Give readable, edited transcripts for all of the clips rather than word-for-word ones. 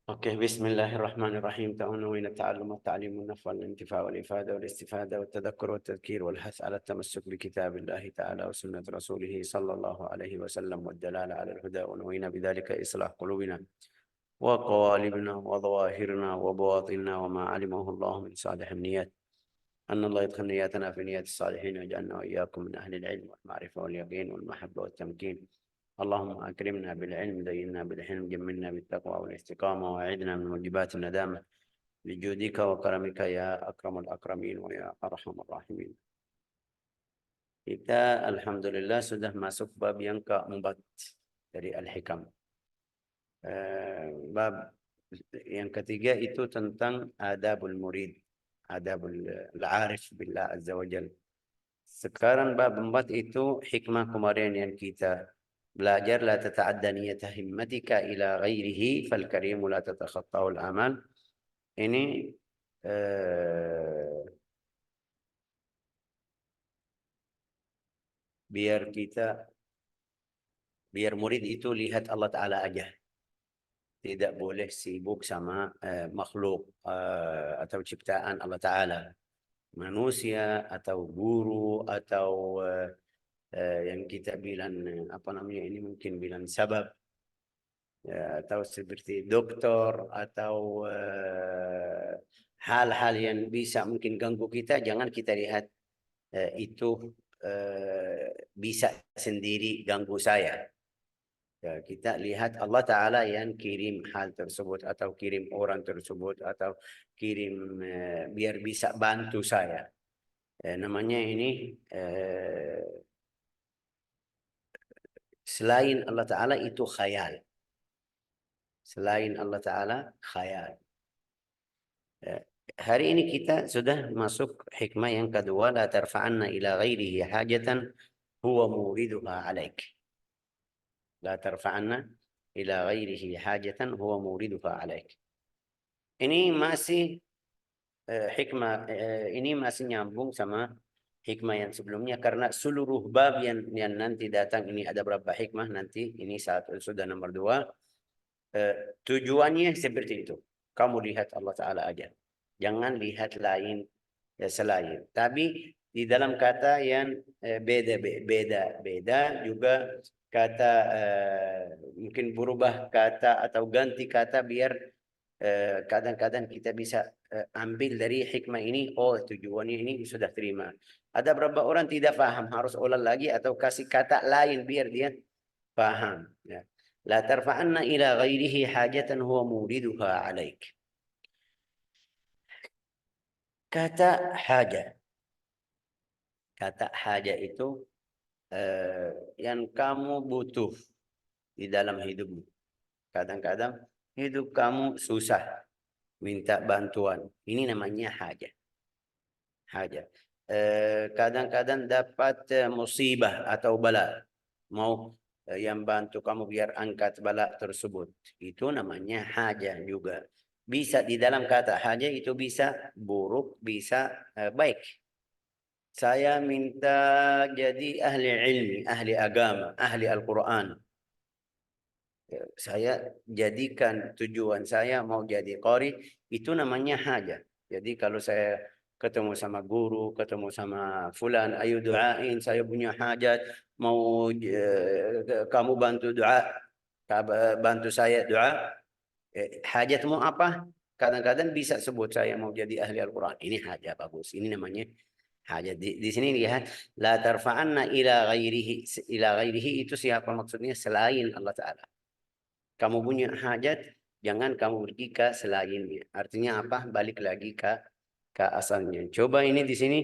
Oke, bismillahirrahmanirrahim. Ta'awuna ta'allum wa ta'lim wa naf'a wal-intifa' wal-ifada wal-istifada wa tadhakkur wa tadhkir wal hath 'ala tamassuk bi kitabillahi ta'ala wa sunnati rasulih sallallahu alaihi wasallam wa dalala 'ala al-huda wa nuwina bidzalika islah qulubina wa qawalibna wa dhawahirna wa bawatinna wa ma 'alimahu Allah min salihin niyat. Anna Allah yadkhul niyatana fi niyati salihin wa ja'alna wa iyyakum min ahli al-'ilm wal ma'rifah wal yaqin wal mahabbah wat tamkin. اللهم أكرمنا بالعلم زينا بالحلم جملنا بالتقوى والاستقامة وأعذنا من موجبات الندامة بجودك وكرمك يا أكرم الأكرمين ويا أرحم الراحمين. Kita alhamdulillah sudah masuk bab yang keempat dari Al-Hikam. Bab yang ketiga itu tentang adabul murid, adabul arif billah azza wajal. Sekarang bab 4 itu hikmah kemarin yang kita belajar, la tata'adda niyata himmatika ila ghairihi fal karimu la tatakhatta'ul amal. Ini biar murid itu lihat Allah Ta'ala aja. Tidak boleh sibuk sama makhluk atau ciptaan Allah Ta'ala. Manusia atau guru atau yang kita bilang apa namanya ini mungkin bilang sabab ya, atau seperti dokter atau hal-hal yang bisa mungkin ganggu kita, jangan kita lihat itu bisa sendiri ganggu saya. Ya, kita lihat Allah Ta'ala yang kirim hal tersebut atau kirim orang tersebut atau kirim biar bisa bantu saya. Namanya ini selain Allah Ta'ala itu khayal. Selain Allah Ta'ala khayal. Hari ini kita sudah masuk hikmah yang kedua, la tarfa'anna ila ghairihi hajatan huwa muriduha alaik. La tarfa'anna ila ghairihi hajatan huwa muriduha alaik. Ini masih hikmah ini masih nyambung sama hikmah yang sebelumnya, karena seluruh bab yang nanti datang ini ada berapa hikmah nanti, ini sudah nomor 2. Tujuannya seperti itu. Kamu lihat Allah Ta'ala aja. Jangan lihat lain ya selain. Tapi di dalam kata yang beda juga kata mungkin berubah kata atau ganti kata biar kadang-kadang kita bisa ambil dari hikmah ini, oh tujuannya ini sudah terima. Ada beberapa orang tidak paham, harus ulang lagi atau kasih kata lain biar dia paham. Ya. La tarfa'anna ila ghairihi hajatan huwa muriduha alaik. Kata haja. Kata haja itu yang kamu butuh di dalam hidupmu. Kadang-kadang hidup kamu susah, minta bantuan. Ini namanya haja. Haja. Kadang-kadang dapat musibah atau bala. Mau yang bantu kamu biar angkat bala tersebut. Itu namanya haja juga. Bisa di dalam kata haja itu bisa buruk, bisa baik. Saya minta jadi ahli ilmi, ahli agama, ahli Al-Quran. Saya jadikan tujuan saya mau jadi qari, itu namanya haja. Jadi kalau saya ketemu sama guru, ketemu sama fulan, ayo doain, saya punya hajat, mau kamu bantu doa, bantu saya doa. Hajatmu apa? Kadang-kadang bisa sebut saya mau jadi ahli Al-Quran. Ini hajat bagus. Ini namanya hajat. Di sini lihat, la tarfa'anna ila ghairihi itu siapa maksudnya? Selain Allah Ta'ala. Kamu punya hajat, jangan kamu pergi ke selainnya. Artinya apa? Balik lagi ke asalnya. Coba ini di sini.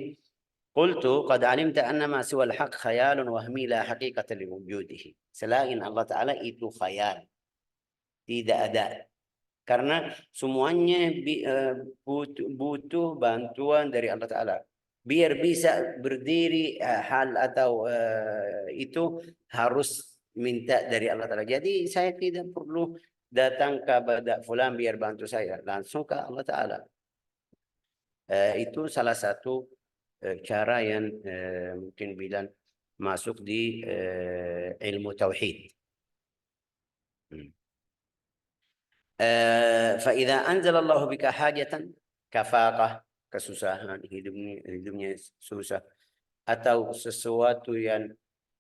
Qultu qad alimta anna ma siwa al-haq khayalun wahmi la haqiqata li wujudihi. Selain Allah Ta'ala itu khayal. Tidak ada. Karena semuanya butuh bantuan dari Allah Ta'ala. Biar bisa berdiri hal atau itu harus minta dari Allah Ta'ala. Jadi saya tidak perlu datang kepada fulan biar bantu saya. Langsung ke Allah Ta'ala. Itu salah satu cara yang mungkin bilang masuk di ilmu tauhid. Fa idza anzalallahu bika hajatan kafaqah, kesusahan hidupnya susah, atau sesuatu yang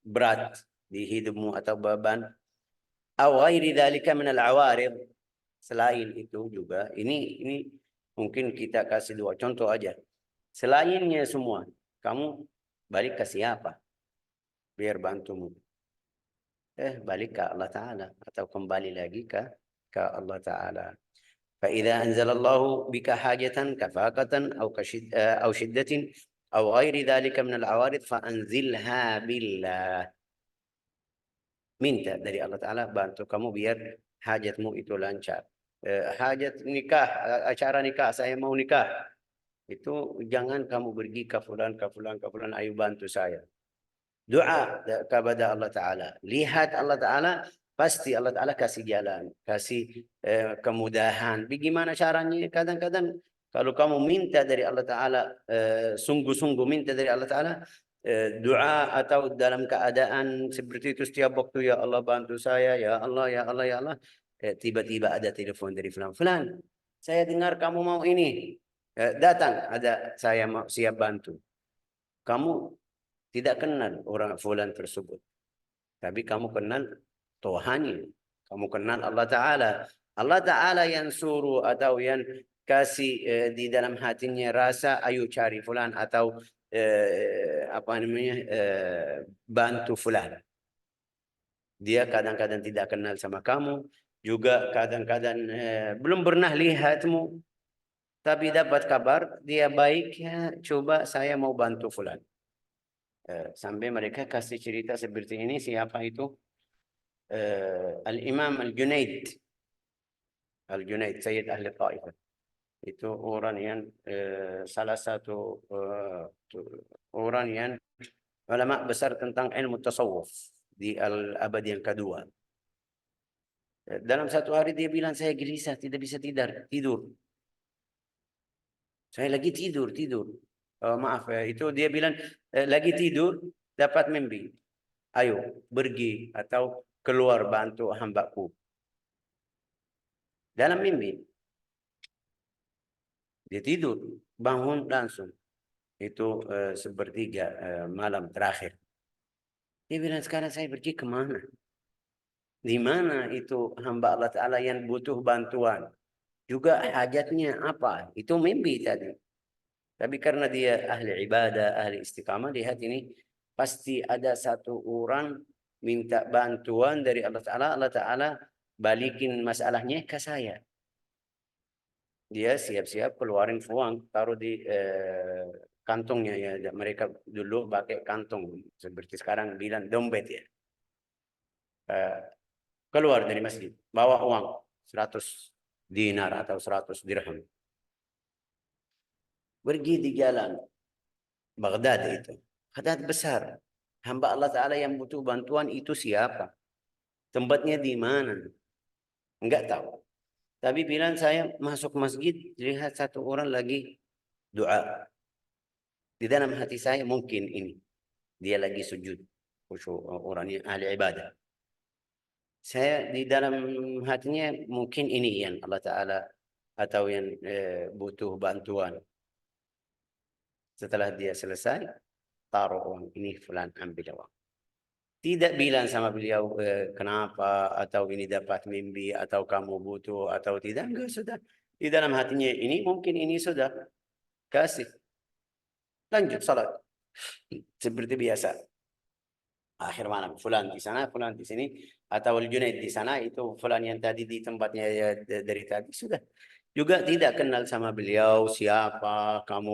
berat di hidupmu atau beban, aw ghairi dzalika min al-awarid, selain itu juga ini mungkin kita kasih dua contoh aja. Selainnya semua, kamu balik ke siapa biar bantumu? Balik ke Allah Ta'ala, atau kembali lagi ke Allah Ta'ala. فإذا أنزل الله بك حاجة كفاقة أو شدة أو غير ذلك من العوارض فأنزلها بالله. Minta dari Allah Ta'ala bantu kamu biar hajatmu itu lancar. Hajat nikah, acara nikah, saya mau nikah. Itu jangan kamu pergi ke fulan, ayo bantu saya. Doa kepada Allah Ta'ala. Lihat Allah Ta'ala, pasti Allah Ta'ala kasih jalan, kasih kemudahan. Bagaimana caranya? Kadang-kadang kalau kamu minta dari Allah Ta'ala, sungguh-sungguh minta dari Allah Ta'ala, doa atau dalam keadaan seperti itu setiap waktu, ya Allah bantu saya, ya Allah, ya Allah, ya Allah. Tiba-tiba ada telepon dari fulan, saya dengar kamu mau ini. Datang, ada saya mau siap bantu. Kamu tidak kenal orang fulan tersebut, tapi kamu kenal Tuhannya, kamu kenal Allah Ta'ala. Allah Ta'ala yang suruh atau yang kasih di dalam hatinya rasa, ayo cari fulan atau bantu fulan. Dia kadang-kadang tidak kenal sama kamu, juga kadang-kadang belum pernah lihatmu, tapi dapat kabar dia baik, ya coba saya mau bantu fulan. Sampai mereka kasih cerita seperti ini. Siapa itu? Al-Imam Al-Junaid, Sayyid Ahli Taifah. Itu orang yang salah satu orang yang ulama besar tentang ilmu tasawuf di al-abad yang kedua. Dalam satu hari dia bilang, saya gelisah, tidak bisa tidur. Saya lagi tidur. Maaf ya, itu dia bilang lagi tidur dapat mimpi. Ayo pergi atau keluar bantu hambaku. Dalam mimpi. Dia tidur, bangun langsung. Itu sepertiga malam terakhir. Dia bilang, sekarang saya pergi kemana? Di mana itu hamba Allah Ta'ala yang butuh bantuan? Juga hajatnya apa? Itu mimpi tadi. Tapi karena dia ahli ibadah, ahli istiqamah, lihat ini pasti ada satu orang minta bantuan dari Allah Ta'ala. Allah Ta'ala balikin masalahnya ke saya. Dia siap-siap keluarin uang, taruh di kantongnya ya. Mereka dulu pakai kantong, seperti sekarang bilang dompet ya. Keluar dari masjid, bawa uang 100 dinar atau 100 dirham. Pergi di jalan Baghdad itu. Baghdad besar. Hamba Allah Ta'ala yang butuh bantuan itu siapa? Tempatnya di mana? Enggak tahu. Tapi bilang, saya masuk masjid, lihat satu orang lagi doa. Di dalam hati saya mungkin ini. Dia lagi sujud. Orangnya ahli ibadah. Saya di dalam hatinya mungkin ini yang Allah Ta'ala atau yang butuh bantuan. Setelah dia selesai, taruh uang ini, fulan ambil uang. Tidak bilang sama beliau kenapa, atau ini dapat mimpi, atau kamu butuh, atau tidak. Enggak, sudah. Di dalam hatinya ini mungkin ini sudah kasih. Lanjut salat. Seperti biasa. Akhir malam, fulan di sana, fulan di sini, atau Al-Junaid di sana, itu fulan yang tadi di tempatnya ya, dari tadi sudah. Juga tidak kenal sama beliau, siapa, kamu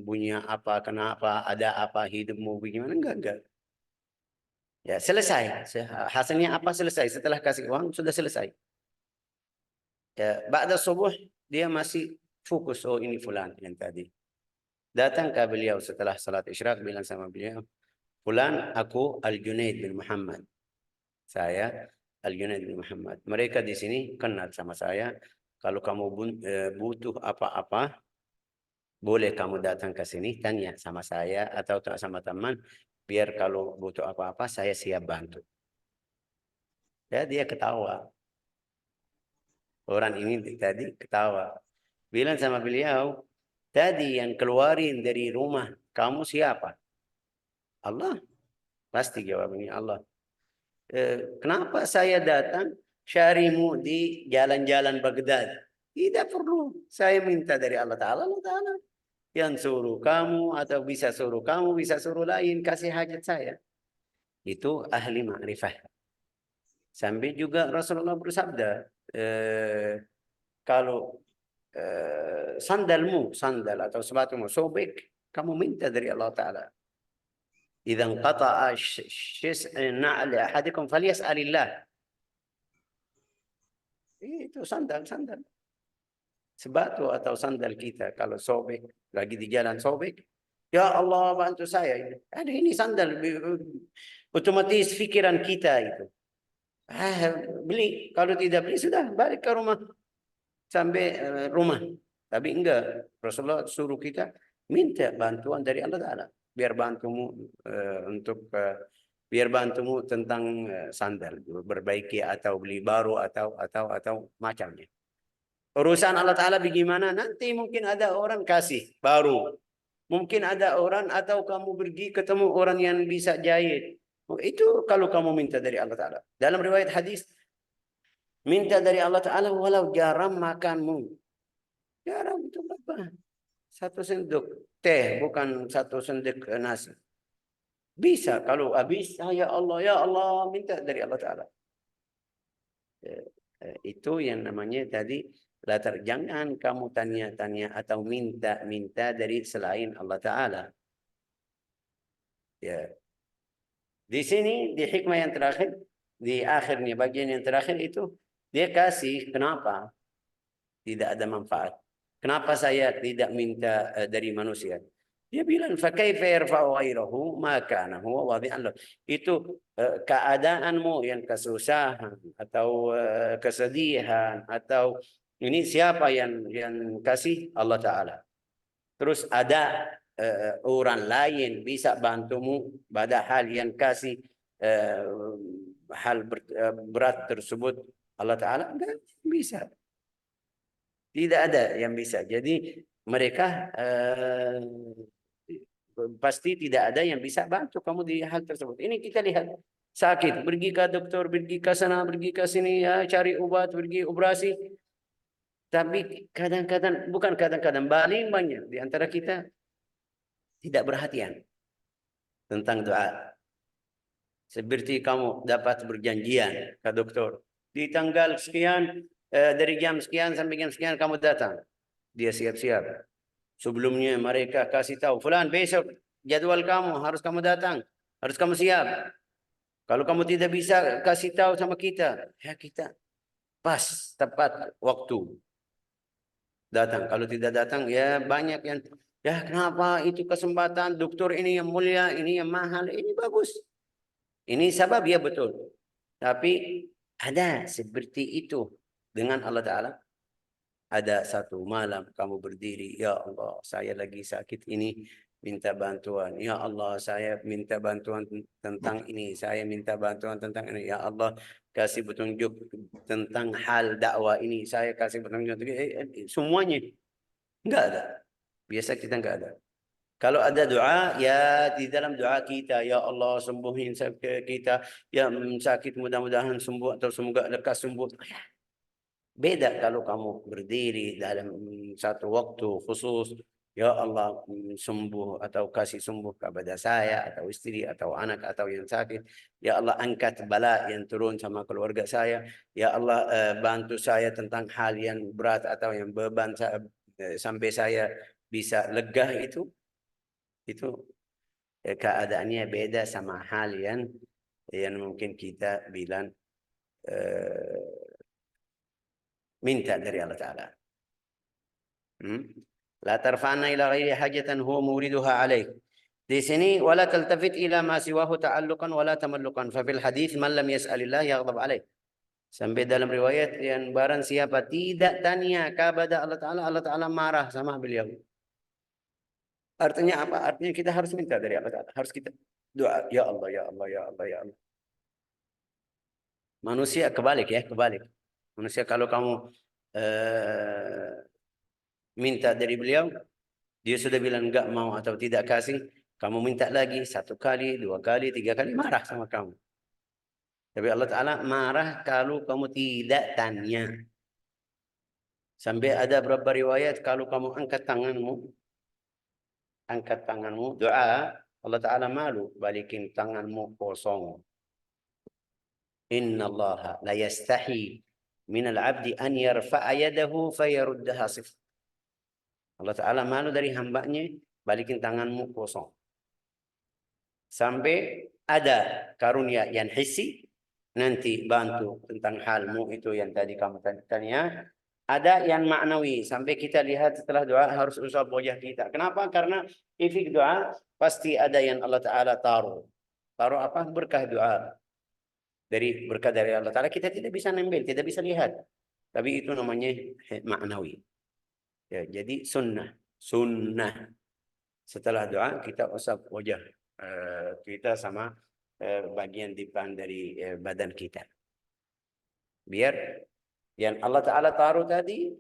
punya apa, kenapa, ada apa, hidupmu bagaimana, enggak. Ya, selesai. Hasilnya apa? Selesai. Setelah kasih uang, sudah selesai. Ya, ba'da subuh, dia masih fokus, oh ini fulan yang tadi. Datang ke beliau setelah salat isyraq, bilang sama beliau, fulan, aku Al-Junaid bin Muhammad. Saya Al-Junaid bin Muhammad. Mereka di sini kenal sama saya. Kalau kamu butuh apa-apa, boleh kamu datang ke sini, tanya sama saya atau sama teman. Biar kalau butuh apa-apa, saya siap bantu. Ya, dia ketawa. Orang ini tadi ketawa. Bilang sama beliau, tadi yang keluarin dari rumah kamu siapa? Allah. Pasti jawabnya Allah. Kenapa saya datang syarimu di jalan-jalan Baghdad? Tidak perlu. Saya minta dari Allah Ta'ala. Allah Ta'ala yang suruh kamu atau bisa suruh kamu, bisa suruh lain. Kasih hajat saya. Itu ahli ma'rifah. Sampai juga Rasulullah bersabda, kalau sandal atau sepatumu sobek, kamu minta dari Allah Ta'ala. إذا انقطع نعل أحدكم فليسأل الله. Itu sandal. Sepatu atau sandal kita kalau sobek, lagi di jalan sobek, ya Allah bantu saya. Ada ini sandal, otomatis pikiran kita itu. Beli, kalau tidak beli sudah balik ke rumah sampai rumah. Tapi enggak, Rasulullah suruh kita minta bantuan dari Allah Ta'ala. Biar bantumu tentang sandal, berbaiki atau beli baru atau macamnya. Urusan Allah Ta'ala bagaimana? Nanti mungkin ada orang kasih baru. Mungkin ada orang atau kamu pergi ketemu orang yang bisa jahit. Itu kalau kamu minta dari Allah Ta'ala. Dalam riwayat hadis, minta dari Allah Ta'ala walau garam makanmu. Garam itu berapa? 1 sendok teh, bukan 1 sendok nasi. Bisa kalau habis, ya Allah minta dari Allah Ta'ala. Itu yang namanya tadi latar. Jangan kamu tanya-tanya atau minta dari selain Allah Ta'ala. Ya. Di sini, di hikmah yang terakhir, di akhirnya bagian yang terakhir itu, dia kasih kenapa tidak ada manfaat. Kenapa saya tidak minta dari manusia? Dia bilang, fakaifa yarfa'u ghairahu ma kana huwa wadi'an lahu. Itu keadaanmu yang kesusahan atau kesedihan atau ini siapa yang kasih? Allah Ta'ala. Terus ada orang lain bisa bantumu pada hal yang kasih hal berat tersebut Allah Ta'ala? Enggak bisa. Tidak ada yang bisa. Jadi mereka pasti tidak ada yang bisa bantu kamu di hal tersebut. Ini kita lihat sakit, pergi ke dokter, pergi ke sana, pergi ke sini, ya, cari obat, pergi operasi. Tapi kadang-kadang, bukan kadang-kadang, paling banyak di antara kita tidak perhatian tentang doa. Seperti kamu dapat berjanjian ke dokter, di tanggal sekian, dari jam sekian sampai jam sekian kamu datang. Dia siap-siap. Sebelumnya mereka kasih tahu, fulan besok jadwal kamu, harus kamu datang, harus kamu siap. Kalau kamu tidak bisa kasih tahu sama kita, ya kita pas, tepat waktu datang. Kalau tidak datang, ya banyak yang, ya kenapa itu kesempatan, dokter ini yang mulia, ini yang mahal, ini bagus. Ini sebab ya betul. Tapi ada seperti itu dengan Allah Ta'ala. Ada satu malam kamu berdiri, ya Allah saya lagi sakit ini, minta bantuan. Ya Allah saya minta bantuan tentang ini, saya minta bantuan tentang ini. Ya Allah kasih petunjuk tentang hal dakwah ini, saya kasih petunjuk. Semuanya enggak ada. Biasa kita enggak ada. Kalau ada doa, ya di dalam doa kita, ya Allah sembuhin kita, yang sakit mudah-mudahan sembuh atau semoga lekas sembuh. Beda kalau kamu berdiri dalam satu waktu khusus, ya Allah sembuh atau kasih sembuh kepada saya atau istri atau anak atau yang sakit. Ya Allah angkat bala yang turun sama keluarga saya. Ya Allah bantu saya tentang hal yang berat atau yang beban sampai saya bisa lega itu keadaannya beda sama hal yang mungkin kita bilang minta dari Allah Ta'ala. La tarfa'na ila ghairi hajatan huwa muriduha alaik. Di sini wala taltafit ila ma siwahu ta'alluqan wala tamalluqan. Fa fil hadis man lam yas'alillah yaghdab alaih. Sampai dalam riwayat yang barang siapa tidak tanya kepada Allah Ta'ala, Allah Ta'ala marah sama beliau. Artinya apa? Artinya kita harus minta dari Allah Ta'ala. Harus kita doa, ya Allah, ya Allah, ya Allah, ya Allah. Manusia kebalik ya, kebalik. Manusia kalau kamu minta dari beliau, dia sudah bilang enggak mau atau tidak kasih, kamu minta lagi 1 kali, 2 kali, 3 kali, marah sama kamu. Tapi Allah Ta'ala marah kalau kamu tidak tanya. Sampai ada beberapa riwayat kalau kamu angkat tanganmu, doa, Allah Ta'ala malu balikin tanganmu kosong. Inna Allah la yastahi minal abdi an yarfa'a yadahu fayaruddaha sifr. Allah Ta'ala malu dari hambanya, balikin tanganmu kosong. Sampai ada karunia yang hissi, nanti bantu tentang halmu itu yang tadi kamu tanya. Ada yang maknawi, sampai kita lihat setelah doa harus usap wajah kita. Kenapa? Karena efek doa pasti ada yang Allah Ta'ala taruh. Taruh apa? Berkah doa. Dari berkah dari Allah Ta'ala kita tidak bisa ngambil, tidak bisa lihat. Tapi itu namanya maknawi. Ya, jadi sunnah. Setelah doa kita usap wajah kita sama bagian depan dari badan kita. Biar yang Allah Ta'ala taruh tadi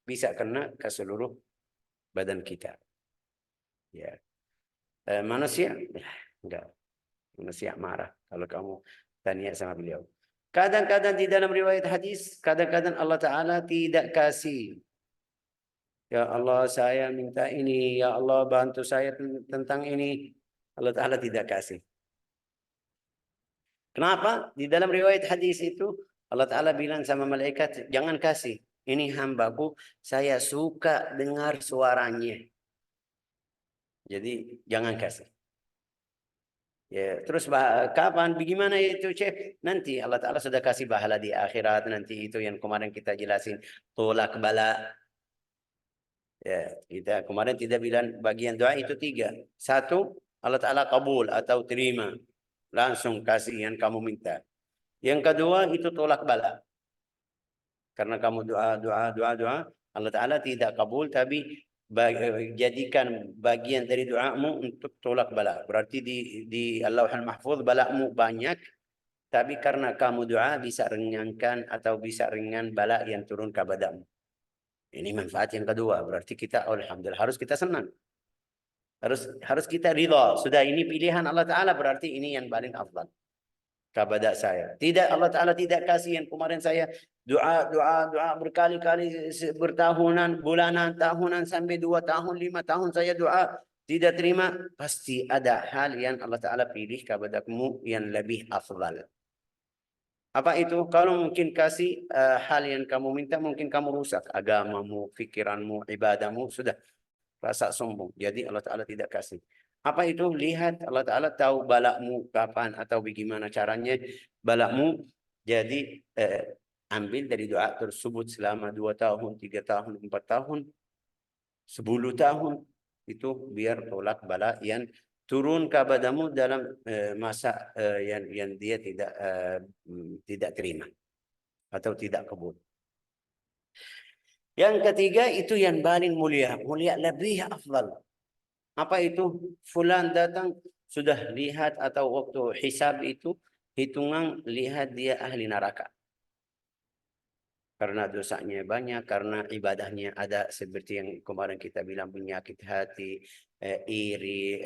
bisa kena ke seluruh badan kita. Ya. Manusia enggak. Manusia marah kalau kamu tanya sama beliau. Kadang-kadang di dalam riwayat hadis, kadang-kadang Allah Ta'ala tidak kasih. Ya Allah, saya minta ini. Ya Allah, bantu saya tentang ini. Allah Ta'ala tidak kasih. Kenapa? Di dalam riwayat hadis itu, Allah Ta'ala bilang sama malaikat, jangan kasih. Ini hambaku, saya suka dengar suaranya. Jadi, jangan kasih. Ya, terus kapan? Bagaimana itu, Cek? Nanti Allah Ta'ala sudah kasih pahala di akhirat. Nanti itu yang kemarin kita jelasin. Tolak bala. Ya, kita kemarin tidak bilang bagian doa itu 3. 1, Allah Ta'ala kabul atau terima. Langsung kasih yang kamu minta. Yang kedua itu tolak bala. Karena kamu doa, Allah Ta'ala tidak kabul, tapi jadikan bagian dari doamu untuk tolak bala. Berarti di Allahul Mahfuz balamu banyak, tapi karena kamu doa bisa ringankan atau bisa ringan bala yang turun ke badanmu. Ini manfaat yang kedua. Berarti kita alhamdulillah harus kita senang. Harus kita ridha. Sudah ini pilihan Allah Ta'ala, berarti ini yang paling afdal kepada saya. Tidak, Allah Ta'ala tidak kasih yang kemarin saya doa berkali-kali, bertahunan, bulanan, tahunan, sampai 2 tahun, 5 tahun saya doa tidak terima. Pasti ada hal yang Allah Ta'ala pilih kepadamu yang lebih afdal. Apa itu? Kalau mungkin kasih hal yang kamu minta, mungkin kamu rusak agamamu, pikiranmu, ibadahmu, sudah rasa sombong. Jadi Allah Ta'ala tidak kasih. Apa itu? Lihat, Allah Ta'ala tahu balakmu kapan atau bagaimana caranya balakmu. Jadi ambil dari doa tersebut selama 2 tahun, 3 tahun, 4 tahun, 10 tahun. Itu biar tolak bala yang turun kepadamu dalam masa yang dia tidak terima atau tidak kabul. Yang ketiga itu yang paling mulia lebih afdal. Apa itu? Fulan datang sudah lihat atau waktu hisab itu hitungan lihat dia ahli neraka. Karena dosanya banyak, karena ibadahnya ada seperti yang kemarin kita bilang penyakit hati, iri,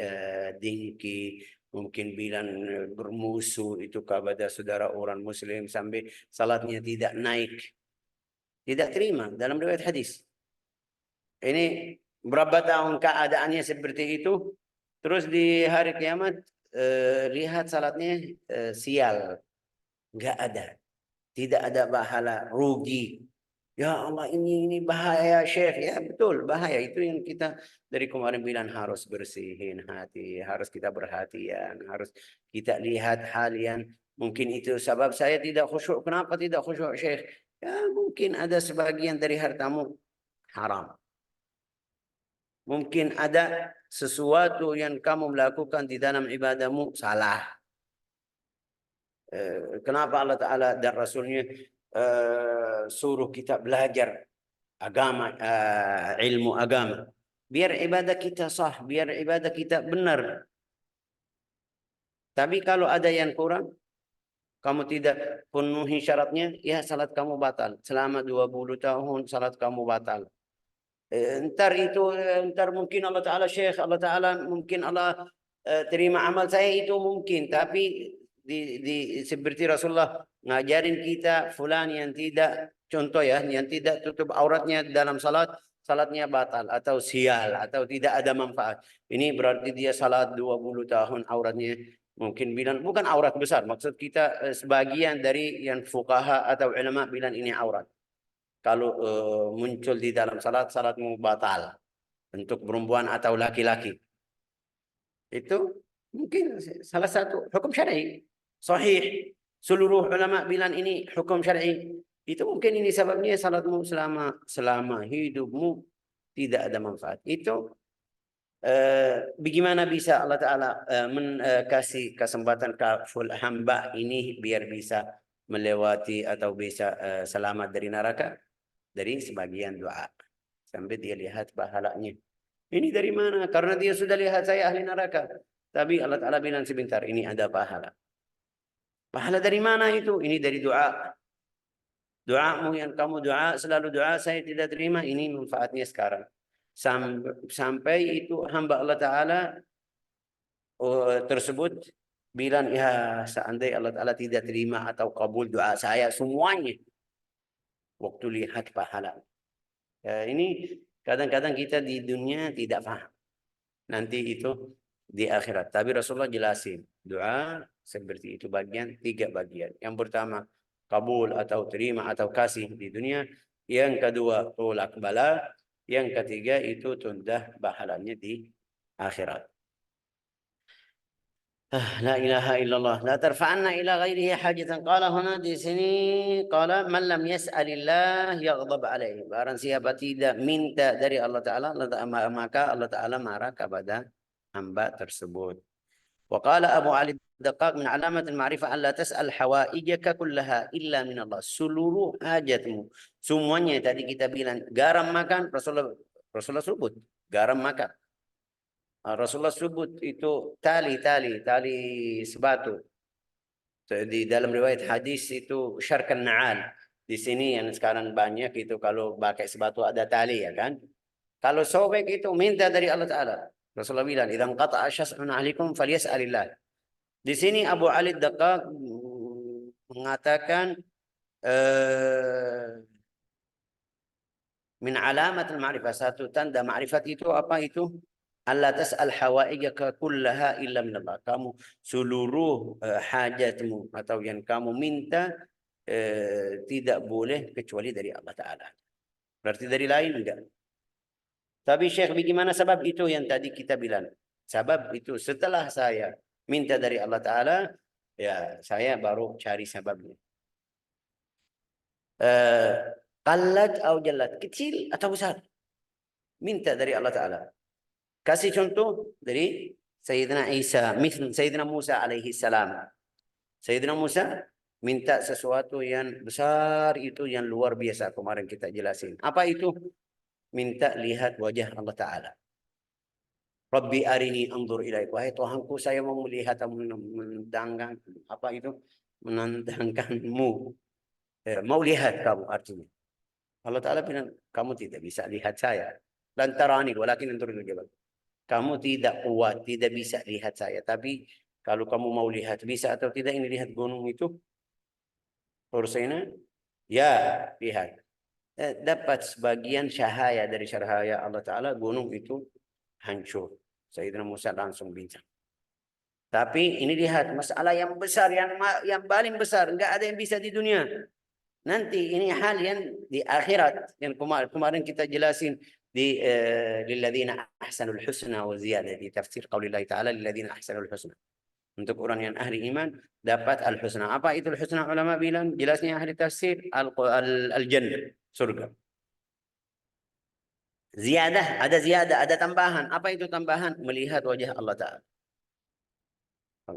dengki, mungkin bilang bermusuh itu kepada saudara orang muslim sampai salatnya tidak naik. Tidak terima dalam riwayat hadis. Ini berapa tahun keadaannya seperti itu, terus di hari kiamat lihat salatnya sial, nggak ada, tidak ada pahala, rugi. Ya Allah, ini bahaya, Syekh. Ya betul, bahaya. Itu yang kita dari kemarin bilang, harus bersihin hati, harus kita perhatian, harus kita lihat hal yang mungkin itu sebab saya tidak khusyuk. Kenapa tidak khusyuk, Syekh? Ya mungkin ada sebagian dari hartamu haram. Mungkin ada sesuatu yang kamu melakukan di dalam ibadahmu salah. Kenapa Allah Ta'ala dan Rasulnya suruh kita belajar agama, ilmu agama? Biar ibadah kita sah, biar ibadah kita benar. Tapi kalau ada yang kurang, kamu tidak penuhi syaratnya, ya salat kamu batal. Selama 20 tahun salat kamu batal. Ntar mungkin Allah Ta'ala Syekh, Allah Ta'ala mungkin Allah terima amal saya itu mungkin. Tapi seperti Rasulullah ngajarin kita, fulan yang tidak, contoh ya, yang tidak tutup auratnya dalam salat, salatnya batal atau sial atau tidak ada manfaat. Ini berarti dia salat 20 tahun auratnya mungkin bilang bukan aurat besar. Maksud kita sebagian dari yang fuqaha atau ulama bilang ini aurat. Kalau muncul di dalam salat, salatmu batal. Untuk perempuan atau laki-laki. Itu mungkin salah satu hukum syar'i. Sahih. Seluruh ulama bilang ini hukum syar'i. Itu mungkin ini sebabnya salatmu selama hidupmu tidak ada manfaat. Itu bagaimana bisa Allah Ta'ala kasih kesempatan ke hamba ini biar bisa melewati atau bisa selamat dari neraka? Dari sebagian doa. Sampai dia lihat pahalanya. Ini dari mana? Karena dia sudah lihat saya ahli neraka. Tapi Allah Ta'ala bilang sebentar, ini ada pahala. Pahala dari mana itu? Ini dari doa. Doamu yang kamu doa, selalu doa, saya tidak terima. Ini manfaatnya sekarang. Sampai itu hamba Allah Ta'ala tersebut bilang, ya seandainya Allah Ta'ala tidak terima atau kabul doa saya semuanya. Waktu lihat pahala. Ini kadang-kadang kita di dunia tidak paham. Nanti itu di akhirat. Tapi Rasulullah jelasin. Doa seperti itu tiga bagian. Yang pertama, kabul atau terima atau kasih di dunia. Yang kedua, tolak bala. Yang ketiga itu tunda pahalanya di akhirat. لا إله إلا الله لا ترفعنا إلى غيره حاجة قال هنا di sini قال من لم يسأل الله يغضب عليه barang siapa tidak minta dari Allah Ta'ala maka Allah Ta'ala marah kepada hamba tersebut. وقال أبو علي الدقاق من علامة المعرفة أن لا تسأل حوائجك كلها إلا من الله. Seluruh hajatmu semuanya tadi kita bilang garam makan Rasulullah sebut garam makan. Rasulullah sebut itu tali sebatu. Di dalam riwayat hadis itu syarkan na'al. Di sini yang sekarang banyak itu kalau pakai sebatu ada tali ya kan. Kalau sobek itu minta dari Allah Ta'ala. Rasulullah bilang, "Idzan qata'a syas'un 'alaikum falyas'alillah." Di sini Abu Ali Daqqaq mengatakan min alamat al-ma'rifah, satu tanda ma'rifat itu apa itu? Allah tas'al hawaijaka kullaha illa minallah. Kamu seluruh hajatmu atau yang kamu minta tidak boleh kecuali dari Allah Ta'ala. Berarti dari lain enggak. Tapi Syekh bagaimana sebab itu yang tadi kita bilang. Sebab itu setelah saya minta dari Allah Ta'ala, ya saya baru cari sebabnya. Qallat atau jallat, kecil atau besar. Minta dari Allah Ta'ala. Kasih contoh dari Sayyidina Isa, Sayyidina Musa alaihi salam. Sayyidina Musa minta sesuatu yang besar itu yang luar biasa kemarin kita jelasin. Apa itu? Minta lihat wajah Allah Ta'ala. Rabbi arini anzur ilaik. Wahai Tuhanku, saya mau melihat menandangkan apa itu? Menandangkanmu. Mau lihat kamu artinya. Allah Ta'ala bilang, kamu tidak bisa lihat saya. Lantarani walakin anzur ilaik. Kamu tidak kuat, tidak bisa lihat saya. Tapi kalau kamu mau lihat, bisa atau tidak ini lihat gunung itu? Hursina? Ya, lihat. Dapat sebagian cahaya dari cahaya Allah Ta'ala, gunung itu hancur. Sayyidina Musa langsung bincang. Tapi ini lihat, masalah yang besar, yang paling besar. Enggak ada yang bisa di dunia. Nanti ini hal yang di akhirat. Yang kemarin kita jelasin. di lilladzina ahsanul husna wa ziyadah di tafsir qaulillah ta'ala lilladzina ahsanul husna. Untuk orang yang ahli iman dapat al-husna. Apa itu al-husna? Ulama bilang jelasnya ahli tafsir al-jannah, surga. Ziyadah, ada tambahan. Apa itu tambahan? Melihat wajah Allah Ta'ala.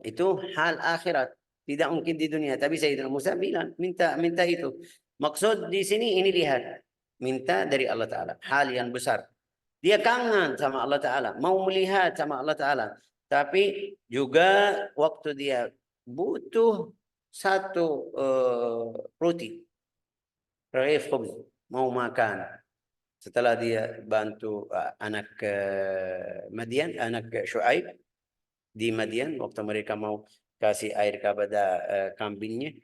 Itu hal akhirat. Tidak mungkin di dunia. Tapi Sayyidina Musa bilang, minta itu. Maksud di sini ini lihat. Minta dari Allah Ta'ala. Hal yang besar. Dia kangen sama Allah Ta'ala. Mau melihat sama Allah Ta'ala. Tapi juga waktu dia butuh satu roti, ragif khubz, mau makan. Setelah dia bantu anak Madian, anak Syuaib di Madian, waktu mereka mau kasih air kepada kambingnya,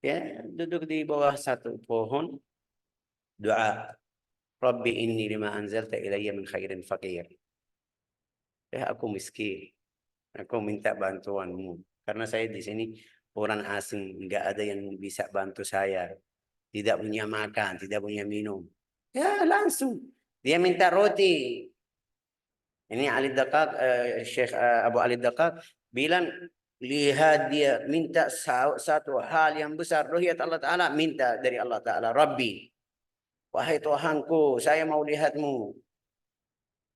ya duduk di bawah satu pohon, doa, Rabbi inni lima anzalta ilayya min khairin faqir. Ya aku miskin, aku minta bantuanmu. Karena saya di sini orang asing, nggak ada yang bisa bantu saya. Tidak punya makan, tidak punya minum. Ya langsung. Dia minta roti. Ini Ali Dakak, Syekh Abu Ali Dakak bilang, lihat dia minta satu hal yang besar. Ruhiyat Allah Ta'ala, minta dari Allah Ta'ala. Rabbi, wahai Tuhanku, saya mau lihatmu.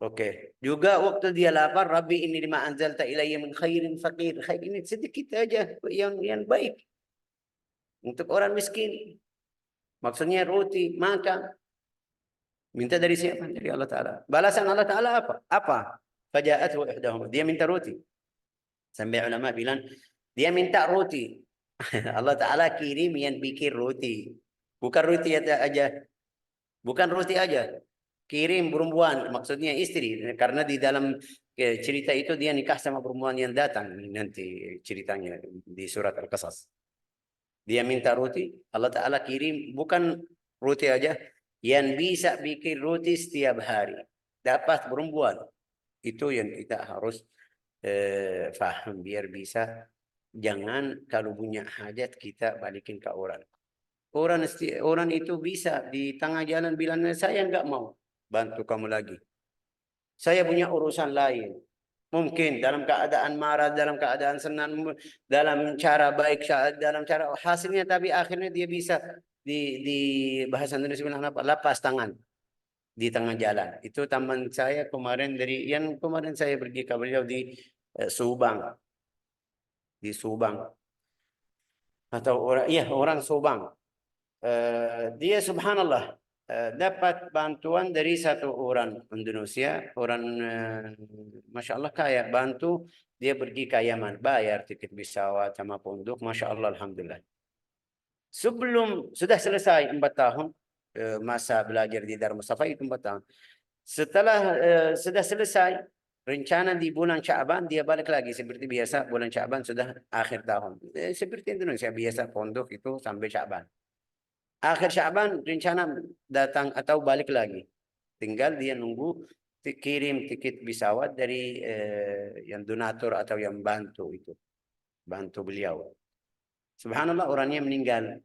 Oke. Juga waktu dia lapar, Rabbi ini lima anzalta ilayya min khairin faqir. Khair ini sedikit aja yang baik. Untuk orang miskin. Maksudnya roti, makan. Minta dari siapa? Dari Allah Ta'ala. Balasan Allah Ta'ala apa? Apa? Faja'athu ihdahum. Dia minta roti. Sampai ulama bilang, dia minta roti. Allah Ta'ala kirim yang bikin roti. Bukan roti aja. Bukan roti aja. Kirim perempuan, maksudnya istri. Karena di dalam cerita itu dia nikah sama perempuan yang datang. Nanti ceritanya di surat Al-Qasas. Dia minta roti, Allah Ta'ala kirim bukan roti aja, yang bisa bikin roti setiap hari. Dapat perempuan. Itu yang kita harus faham biar bisa. Jangan kalau punya hajat kita balikin ke orang. Orang itu bisa di tengah jalan bilang, saya nggak mau bantu kamu lagi. Saya punya urusan lain. Mungkin dalam keadaan marah, dalam keadaan senang, dalam cara baik, dalam cara hasilnya, tapi akhirnya dia bisa di bahasa Indonesia bilang apa? Lepas tangan di tengah jalan. Itu teman saya kemarin yang kemarin saya pergi ke beliau di Subang, di Subang atau orang Subang. Dia subhanallah dapat bantuan dari satu orang Indonesia, orang masya Allah kaya, bantu dia pergi ke Yaman, bayar tiket pesawat sama pondok, masya Allah, alhamdulillah. Sebelum sudah selesai 4 tahun masa belajar di Darul Mustafa itu 4 tahun. Setelah sudah selesai rencana di bulan Sya'ban dia balik lagi seperti biasa, bulan Sya'ban sudah akhir tahun. Seperti Indonesia biasa pondok itu sampai Sya'ban. Akhir Sya'ban rencana datang atau balik lagi. Tinggal dia nunggu kirim tiket pesawat dari yang donatur atau yang bantu itu. Bantu beliau. Subhanallah orangnya meninggal.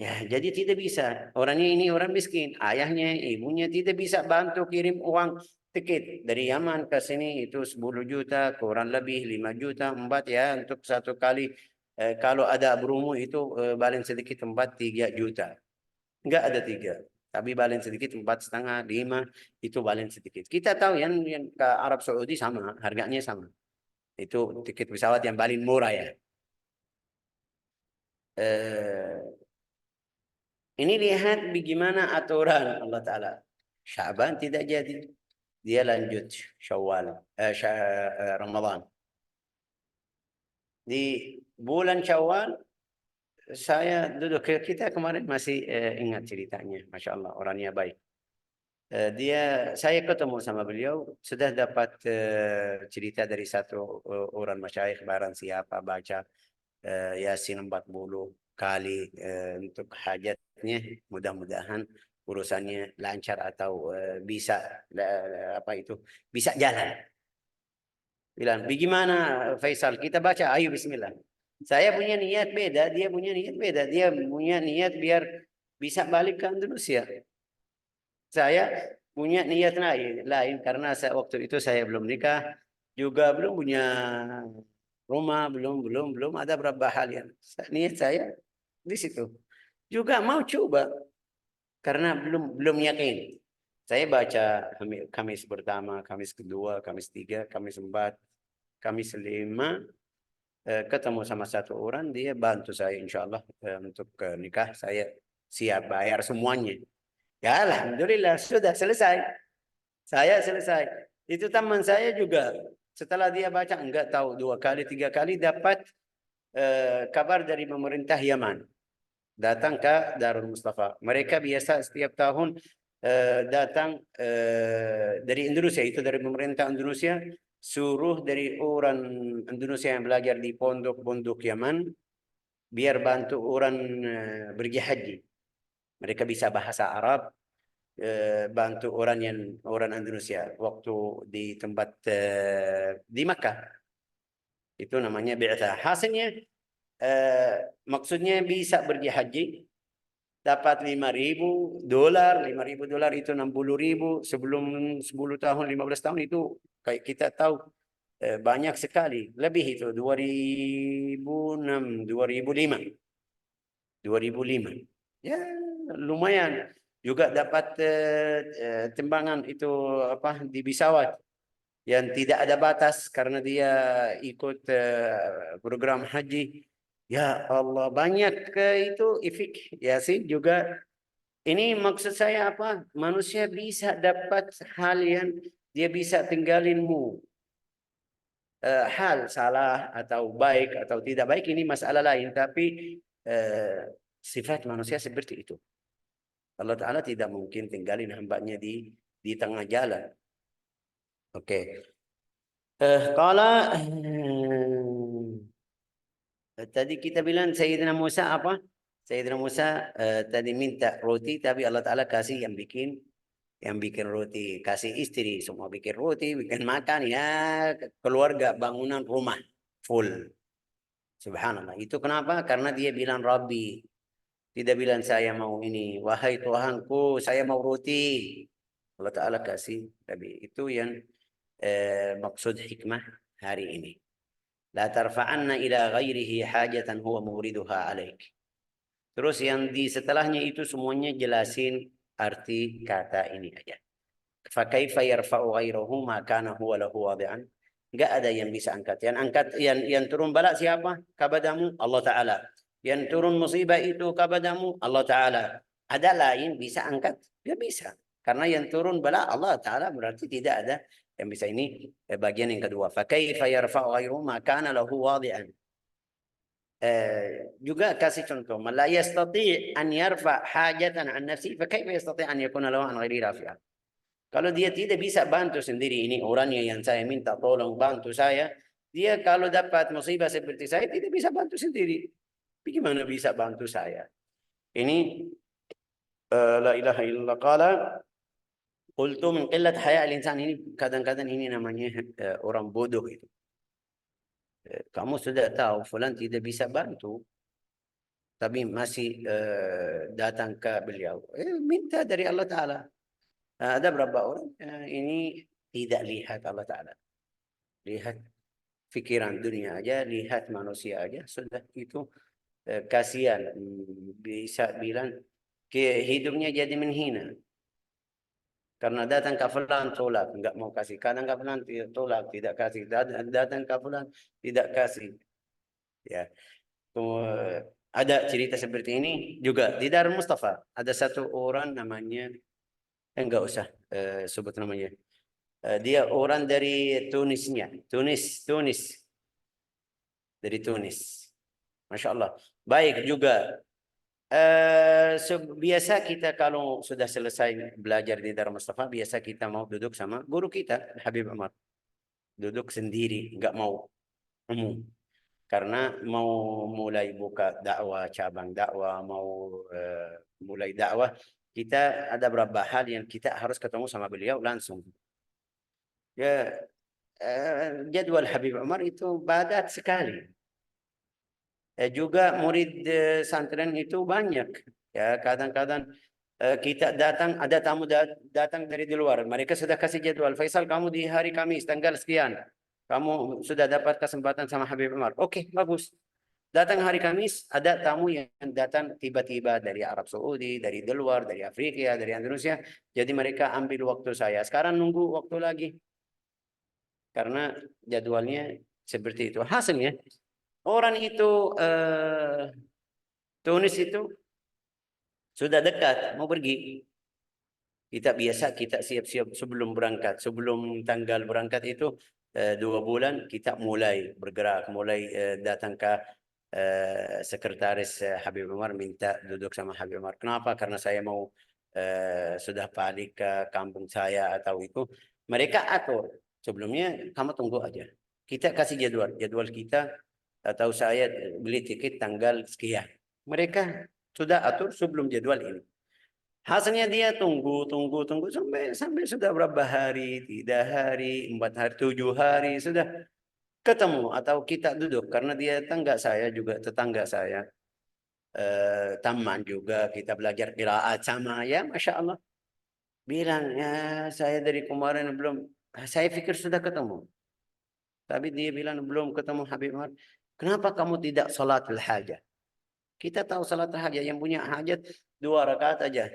Ya, jadi tidak bisa. Orangnya ini orang miskin. Ayahnya, ibunya tidak bisa bantu kirim uang tiket dari Yaman ke sini itu 10 juta, kurang lebih 5 juta, 4 ya untuk satu kali. Kalau ada berumu itu paling sedikit 4, 3 juta. Enggak ada 3. Tapi paling sedikit 4,5, 5 itu paling sedikit. Kita tahu yang ke Arab Saudi sama, harganya sama. Itu tiket pesawat yang paling murah ya. Ini lihat bagaimana aturan Allah Ta'ala. Syaban tidak jadi. Dia lanjut Syawal, Ramadan. Di bulan Syawal, saya duduk, kita kemarin masih ingat ceritanya. Masya Allah, orangnya baik. Saya ketemu sama beliau, sudah dapat cerita dari satu orang masyayikh, barang siapa baca Yasin 40 kali untuk hajatnya, mudah-mudahan urusannya lancar atau bisa bisa jalan. Bilang, bagaimana Faisal? Kita baca, ayo bismillah. Saya punya niat beda, dia punya niat beda. Dia punya niat biar bisa balik ke Indonesia. Saya punya niat lain karena waktu itu saya belum nikah, juga belum punya rumah, belum ada berapa hal yang niat saya di situ. Juga mau coba karena belum yakin. Saya baca Kamis pertama, Kamis kedua, Kamis 3, Kamis 4, Kamis 5, ketemu sama satu orang, dia bantu saya insya Allah untuk nikah. Saya siap bayar semuanya. Ya alhamdulillah sudah selesai. Saya selesai. Itu teman saya juga Setelah dia baca, enggak tahu 2 kali, 3 kali dapat kabar dari pemerintah Yaman. Datang ke Darul Mustafa. Mereka biasa setiap tahun datang dari Indonesia, itu dari pemerintah Indonesia, suruh dari orang Indonesia yang belajar di pondok-pondok Yaman, biar bantu orang pergi haji. Mereka bisa bahasa Arab, bantu orang Indonesia waktu di tempat di Makkah. Itu namanya bi'tsah. Hasilnya maksudnya bisa pergi haji, dapat $5.000. $5.000 itu 60.000. Sebelum 10 tahun, 15 tahun itu kayak kita tahu banyak sekali. Lebih itu 2006, 2005. 2005. Ya, lumayan. Juga dapat timbangan itu apa di pesawat yang tidak ada batas karena dia ikut program haji. Ya Allah, banyak itu efek ya sih juga. Ini maksud saya apa? Manusia bisa dapat hal yang dia bisa tinggalinmu. Hal salah atau baik atau tidak baik ini masalah lain, tapi sifat manusia seperti itu. Allah Ta'ala tidak mungkin tinggalin hambanya di tengah jalan. Oke. Kalau tadi kita bilang Sayyidina Musa apa? Sayyidina Musa tadi minta roti, tapi Allah Ta'ala kasih yang bikin roti, kasih istri semua bikin roti, bikin makan, ya keluarga, bangunan rumah full. Subhanallah. Itu kenapa? Karena dia bilang Rabbi, tidak bilang saya mau ini, wahai Tuhanku, saya mau roti. Allah Ta'ala kasih, tapi itu yang maksud hikmah hari ini. La tarfa'anna ila ghairihi hajatan huwa muriduha alaik. Terus yang di setelahnya itu semuanya jelasin arti kata ini aja. Fa kaifa yarfa'u ghairahu ma kana huwa lahu wadi'an. Enggak ada yang bisa angkat. Yang angkat yang turun bala siapa? Kabadamu Allah Ta'ala. Yang turun musibah itu kabadamu Allah Ta'ala. Ada lain bisa angkat? Dia bisa. Karena yang turun bala Allah Ta'ala, berarti tidak ada yang bisa. Ini bagian yang kedua. Fa kaifa yarfa'u ghairuhu ma kana lahu wadi'an. Juga kasih contoh, man la yastati' an yarfa' hajatan an nafsi, fa kaifa yastati' an yakuna lahu an ghairi rafi'a. Kalau dia tidak bisa bantu sendiri, ini orangnya yang saya minta tolong bantu saya, dia kalau dapat musibah seperti saya tidak bisa bantu sendiri. Bagaimana bisa bantu saya? Ini la ilaha illallah qala qultu min qillat haya al-insan. Ini kadang-kadang ini namanya orang bodoh itu. Kamu sudah tahu fulan tidak bisa bantu, tapi masih datang ke beliau. Minta dari Allah Ta'ala. Ada berapa orang ini tidak lihat Allah Ta'ala. Lihat pikiran dunia aja, lihat manusia aja, sudah itu kasihan. Bisa bilang hidupnya jadi menghina. Karena datang ke fulan tolak, enggak mau kasih. Kadang ke fulan tolak, tidak kasih. Datang ke fulan tidak kasih. Ya. Ada cerita seperti ini juga di Darul Mustafa. Ada satu orang namanya, enggak usah sebut namanya. Dia orang dari Tunisnya, Tunis, dari Tunis. Masya Allah. Baik juga. Biasa kita kalau sudah selesai belajar di Darul Mustafa, biasa kita mau duduk sama guru kita, Habib Umar. Duduk sendiri, enggak mau umum. Karena mau mulai buka dakwah, cabang dakwah, mau mulai dakwah, kita ada beberapa hal yang kita harus ketemu sama beliau langsung. Ya, jadwal Habib Umar itu padat sekali. Juga murid santren itu banyak. Ya, kadang-kadang kita datang, ada tamu datang dari di luar. Mereka sudah kasih jadwal. Faisal, kamu di hari Kamis tanggal sekian. Kamu sudah dapat kesempatan sama Habib Umar. Oke, bagus. Datang hari Kamis, ada tamu yang datang tiba-tiba dari Arab Saudi, dari luar, dari Afrika, dari Indonesia. Jadi mereka ambil waktu saya. Sekarang nunggu waktu lagi. Karena jadwalnya seperti itu. Hasilnya, orang itu, Tunis itu, sudah dekat, mau pergi. Kita biasa, kita siap-siap sebelum berangkat. Sebelum tanggal berangkat itu, 2 bulan kita mulai bergerak, mulai datang ke sekretaris Habib Umar, minta duduk sama Habib Umar. Kenapa? Karena saya mau sudah balik ke kampung saya atau itu. Mereka atur. Sebelumnya kamu tunggu aja. Kita kasih jadwal kita atau saya beli tiket tanggal sekian. Mereka sudah atur sebelum jadwal ini. Hasilnya dia tunggu sampai sudah berapa hari, 3 hari, 4 hari, 7 hari sudah ketemu atau kita duduk karena dia tetangga saya, teman juga kita belajar qiraat sama ya, masya Allah. Bilang ya saya dari kemarin belum, saya pikir sudah ketemu, tapi dia bilang belum ketemu Habib Umar. Kenapa kamu tidak salatul hajat? Kita tahu salatul hajat yang punya hajat 2 rakaat aja.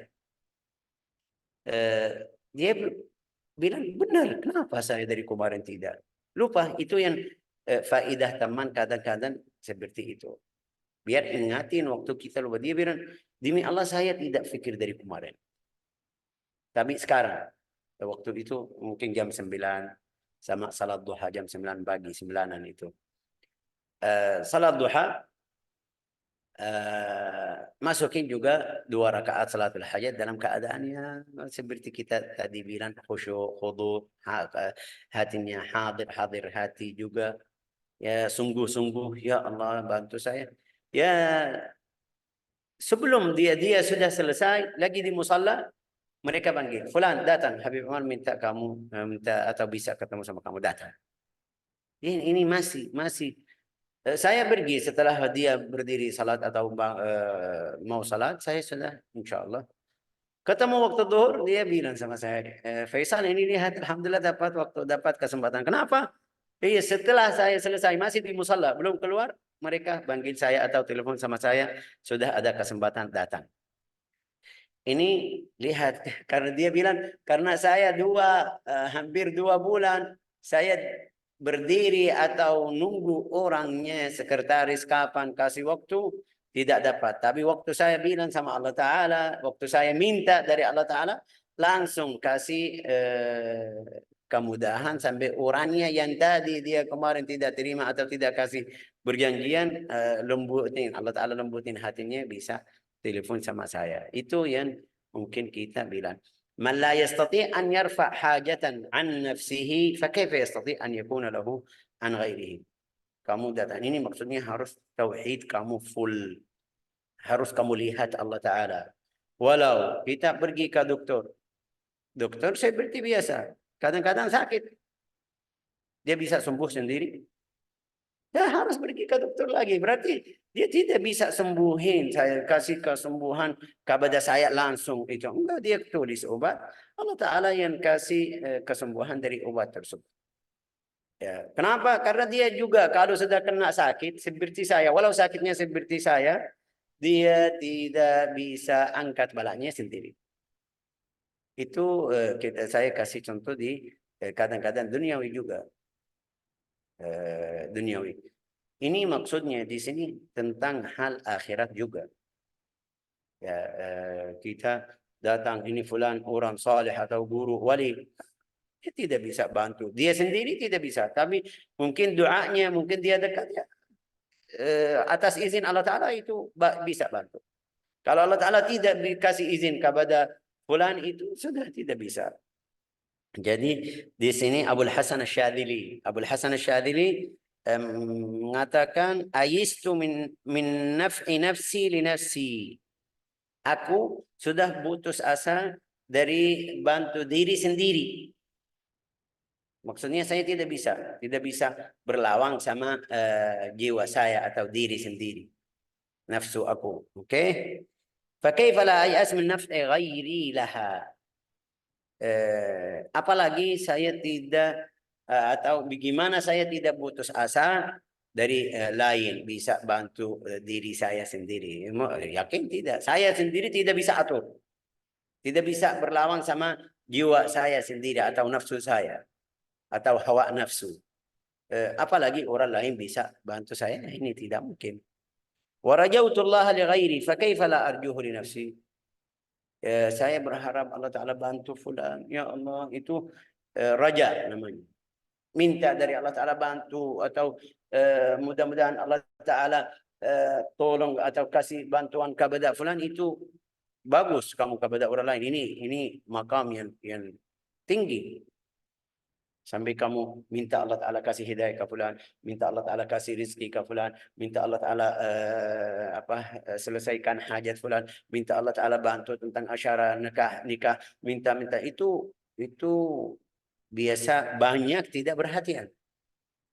Dia bilang benar, kenapa saya dari kemarin tidak? Lupa, itu yang faidah teman kadang-kadang seperti itu. Biar ingatin waktu kita lupa. Dia bilang, demi Allah saya tidak pikir dari kemarin. Tapi sekarang, waktu itu mungkin jam 9, sama salat duha jam 9 pagi, 9-an itu. Salat duha, masukin juga 2 rakaat salatul hajat dalam keadaannya seperti kita tadi bilang, khusyuk, khudu, hatinya hadir hati juga. Ya sungguh-sungguh, ya Allah bantu saya. Ya sebelum dia sudah selesai lagi di musalla, mereka panggil, fulan datang, Habib Umar minta kamu, minta atau bisa ketemu sama kamu, datang. Ini masih saya pergi setelah dia berdiri salat atau mau salat, saya sudah insya Allah ketemu waktu zuhur. Dia bilang sama saya, Faisal ini lihat, alhamdulillah dapat kesempatan. Kenapa? Iya, setelah saya selesai masih di musalla belum keluar, mereka panggil saya atau telepon sama saya, sudah ada kesempatan datang. Ini lihat, karena dia bilang karena saya hampir 2 bulan saya berdiri atau nunggu orangnya sekretaris kapan kasih waktu, tidak dapat. Tapi waktu saya bilang sama Allah Ta'ala, waktu saya minta dari Allah Ta'ala, langsung kasih kemudahan sampai orangnya yang tadi dia kemarin tidak terima atau tidak kasih berjanjian, lembutin, Allah Ta'ala lembutin hatinya, bisa telepon sama saya. Itu yang mungkin kita bilang, man la yastati' an yarfa' hajatan an nafsihi fa kaifa yastati' an yakuna lahu an ghairihi. Kamu datang ini maksudnya harus tauhid kamu full. Harus kamu lihat Allah Ta'ala. Walau kita pergi ke dokter seperti biasa, kadang-kadang sakit, dia bisa sembuh sendiri. Dia harus pergi ke dokter lagi. Berarti dia tidak bisa sembuhin, saya kasih kesembuhan kepada saya langsung. Itu enggak, dia tulis obat. Allah Ta'ala yang kasih kesembuhan dari obat tersebut. Ya. Kenapa? Karena dia juga kalau sudah kena sakit seperti saya, walau sakitnya seperti saya, dia tidak bisa angkat balanya sendiri. Itu saya kasih contoh di kadang-kadang duniawi juga. Duniawi. Ini maksudnya di sini tentang hal akhirat juga. Ya, kita datang ini fulan orang saleh atau guru wali, dia tidak bisa bantu. Dia sendiri tidak bisa, tapi mungkin doanya, mungkin dia dekat ya. Atas izin Allah Ta'ala itu bisa bantu. Kalau Allah Ta'ala tidak dikasih izin kepada fulan itu sudah tidak bisa. Jadi di sini Abul Hasan Asy-Syadzili mengatakan, ayistu min naf'i nafsi li nafsi. Aku sudah putus asa dari bantu diri sendiri. Maksudnya saya tidak bisa berlawang sama jiwa saya atau diri sendiri, nafsu aku. Oke? Fa kaifa la ayas min naf'i ghairi laha. Apalagi saya tidak atau bagaimana saya tidak putus asa dari lain bisa bantu diri saya sendiri. Yakin tidak? Saya sendiri tidak bisa atur. Tidak bisa berlawan sama jiwa saya sendiri atau nafsu saya atau hawa nafsu. Apalagi orang lain bisa bantu saya, ini tidak mungkin. Wa rajautullaha li ghairi fa kaifa la arjuhu li nafsi. Saya berharap Allah Ta'ala bantu fulan. Ya Allah, itu raja namanya. minta dari Allah Ta'ala bantu, atau mudah-mudahan Allah Ta'ala tolong atau kasih bantuan kepada fulan, itu bagus kamu kepada orang lain. Ini makam yang tinggi. Sampai kamu minta Allah Ta'ala kasih hidayah ke fulan, minta Allah Ta'ala kasih rezeki ke fulan, minta Allah Ta'ala selesaikan hajat fulan, minta Allah Ta'ala bantu tentang asyara nikah, minta itu biasa banyak tidak perhatian.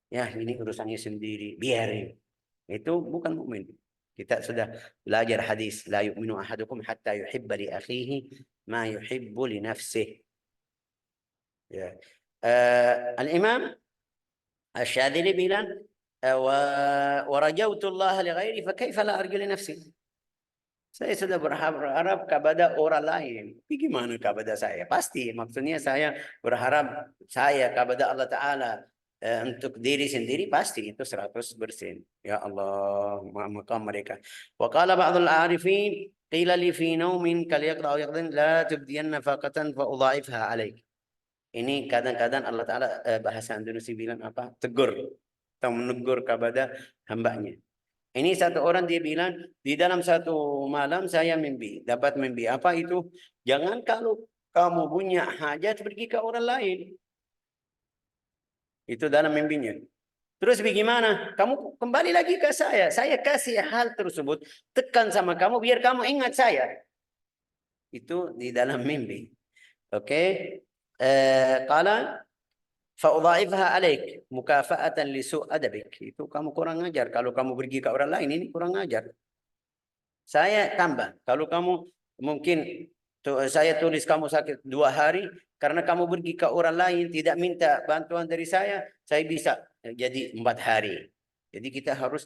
Ya, ini urusannya sendiri, biarin. Itu bukan mukmin. Kita sudah belajar hadis, la yu'minu ahadukum hatta yuhibba li akhihi ma yuhibbu li nafsihi. Ya. Al-Imam Asy-Syadzili bilang, wa rajautullah li ghairi fa kaifa la arju li nafsi. Saya sudah berharap kepada orang lain. Bagaimana kepada saya? Pasti maksudnya saya berharap saya kepada Allah Ta'ala, untuk diri sendiri pasti itu 100%. Ya Allah, maqam mereka. Wa qala ba'dul arifin qila li fi naumin kal yaqra aw yaqdin la tubdiyanna faqatan fa udha'ifha 'alaik. Ini kadang-kadang Allah Ta'ala bahasa Indonesia bilang apa? Tegur atau menegur kepada hambanya. Ini satu orang dia bilang, di dalam satu malam saya mimpi. Dapat mimpi. Apa itu? Jangan kalau kamu punya hajat pergi ke orang lain. Itu dalam mimpinya. Terus bagaimana? Kamu kembali lagi ke saya. Saya kasih hal tersebut. Tekan sama kamu biar kamu ingat saya. Itu di dalam mimpi. Oke. Qala fa'udha'ifha alaik mukafa'atan li su' adabik. Itu kamu kurang ajar. Kalau kamu pergi ke orang lain, ini kurang ajar. Saya tambah. Kalau kamu mungkin saya tulis kamu sakit 2 hari, karena kamu pergi ke orang lain, tidak minta bantuan dari saya bisa jadi 4 hari. Jadi kita harus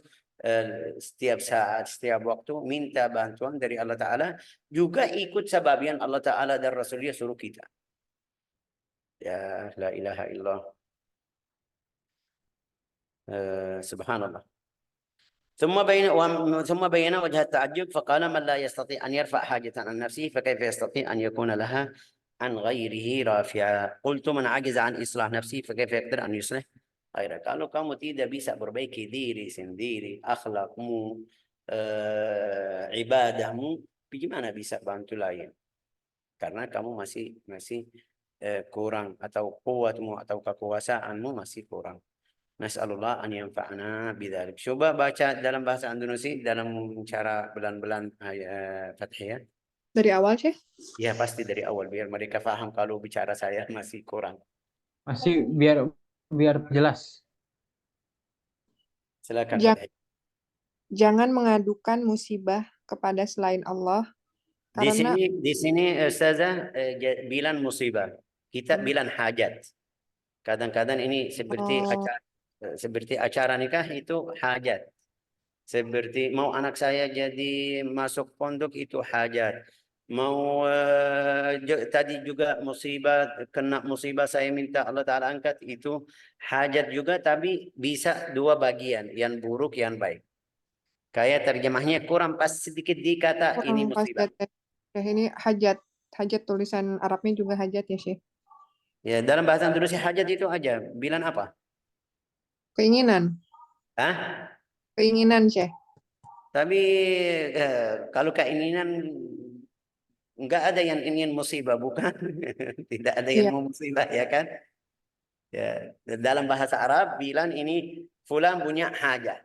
setiap saat, setiap waktu minta bantuan dari Allah Ta'ala. Juga ikut sebab yang Allah Ta'ala dan Rasulnya suruh kita. Ya, la ilaha illallah. Subhanallah. ثم بين وجه التعجب فقال من لا يستطيع أن يرفع حاجة عن نفسه فكيف يستطيع أن يكون لها عن غيره رافعة. قلت من عجز عن إصلاح نفسه فكيف يقدر أن يصلح غيره. Kalau kamu tidak bisa perbaiki diri sendiri, akhlakmu, ibadahmu, bagaimana bisa bantu lain? Karena kamu masih kurang, atau kuatmu atau kekuasaanmu masih kurang. Nas'alullah an yanfa'ana bidzalik. Coba baca dalam bahasa Indonesia dalam cara bulan-bulan Fathiyah. Dari awal, Syekh? Ya, pasti dari awal biar mereka paham kalau bicara saya masih kurang. Masih biar jelas. Silakan. Jangan mengadukan musibah kepada selain Allah. Karena di sini Ustazah bilang musibah. Kita bilang hajat. Kadang-kadang ini seperti acara nikah itu hajat. Seperti mau anak saya jadi masuk pondok itu hajat. Mau tadi juga kena musibah saya minta Allah Ta'ala angkat, itu hajat juga, tapi bisa 2 bagian, yang buruk yang baik. Kayak terjemahnya kurang pas sedikit di kata ini musibah. Ini hajat tulisan Arabnya juga hajat ya, Syekh? Ya, dalam bahasa Indonesia hajat itu aja. Bilang apa? Keinginan. Hah? Keinginan, Syekh. Tapi kalau keinginan, enggak ada yang ingin musibah, bukan? Tidak ada yang mau musibah, ya kan? Ya, dalam bahasa Arab bilang ini fulan punya hajat.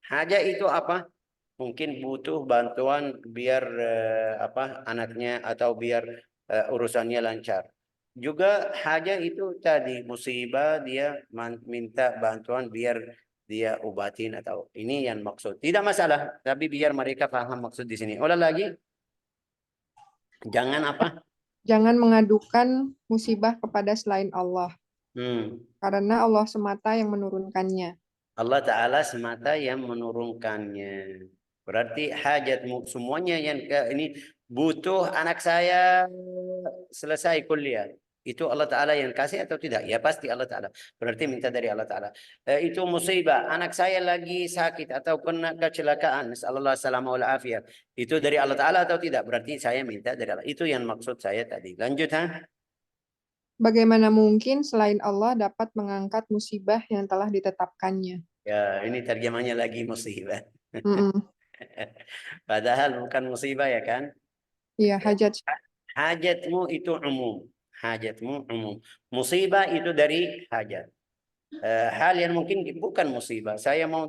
Hajat itu apa? Mungkin butuh bantuan biar anaknya, atau biar urusannya lancar. Juga hajat itu tadi musibah, dia minta bantuan biar dia obatin, atau ini yang maksud. Tidak masalah, tapi biar mereka paham maksud di sini. Ulang lagi. Jangan apa? Jangan mengadukan musibah kepada selain Allah. Karena Allah semata yang menurunkannya. Allah Ta'ala semata yang menurunkannya. Berarti hajatmu semuanya yang ini butuh anak saya selesai kuliah. Itu Allah Ta'ala yang kasih atau tidak? Ya pasti Allah Ta'ala. Berarti minta dari Allah Ta'ala. Itu musibah. Anak saya lagi sakit atau kena kecelakaan. Nasallallahu alaihi wasallam. Itu dari Allah Ta'ala atau tidak? Berarti saya minta dari Allah. Itu yang maksud saya tadi. Lanjut, ha? Bagaimana mungkin selain Allah dapat mengangkat musibah yang telah ditetapkannya? Ya, ini terjemahnya lagi musibah. Mm-mm. Padahal bukan musibah ya kan? Iya, hajat. Hajatmu itu umum. Hajatmu umum. Musibah itu dari hajat. Hal yang mungkin bukan musibah. Saya mau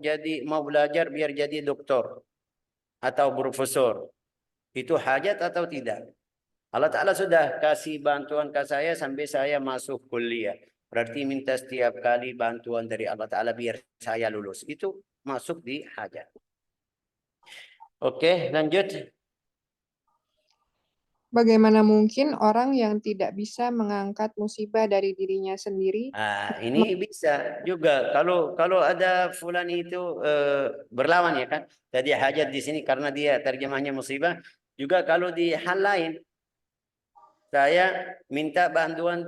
belajar biar jadi doktor atau profesor. Itu hajat atau tidak? Allah Ta'ala sudah kasih bantuan ke saya sampai saya masuk kuliah. Berarti minta setiap kali bantuan dari Allah Ta'ala biar saya lulus. Itu masuk di hajat. Oke, lanjut. Bagaimana mungkin orang yang tidak bisa mengangkat musibah dari dirinya sendiri? Ini bisa juga kalau ada fulan itu berlawan ya kan. Jadi hajat di sini karena dia terjemahnya musibah. Juga kalau di hal lain saya minta bantuan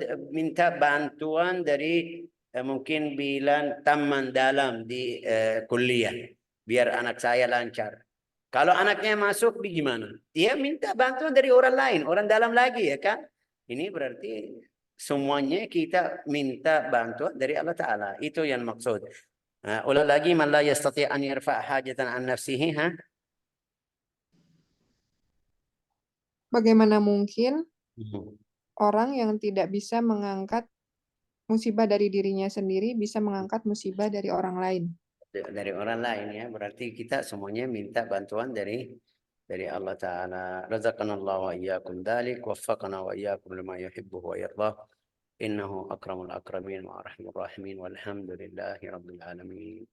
dari mungkin bilang teman dalam di kuliah biar anak saya lancar. Kalau anaknya masuk gimana? Dia minta bantuan dari orang lain, orang dalam lagi ya kan? Ini berarti semuanya kita minta bantuan dari Allah Ta'ala. Itu yang maksud. Ulang lagi, man la yastati' an yarfa' hajatan an nafsihi. Bagaimana mungkin Hmm. orang yang tidak bisa mengangkat musibah dari dirinya sendiri bisa mengangkat musibah dari orang lain? Dari orang lain ya, berarti kita semuanya minta bantuan dari Allah Ta'ala. Razaqanallah wa iyyakum dzalik, waffaqana wa iyyakum lima yuhibbu wa yardah. Innahu akramul akramin wa arhamur rahimin walhamdulillahi rabbil alamin.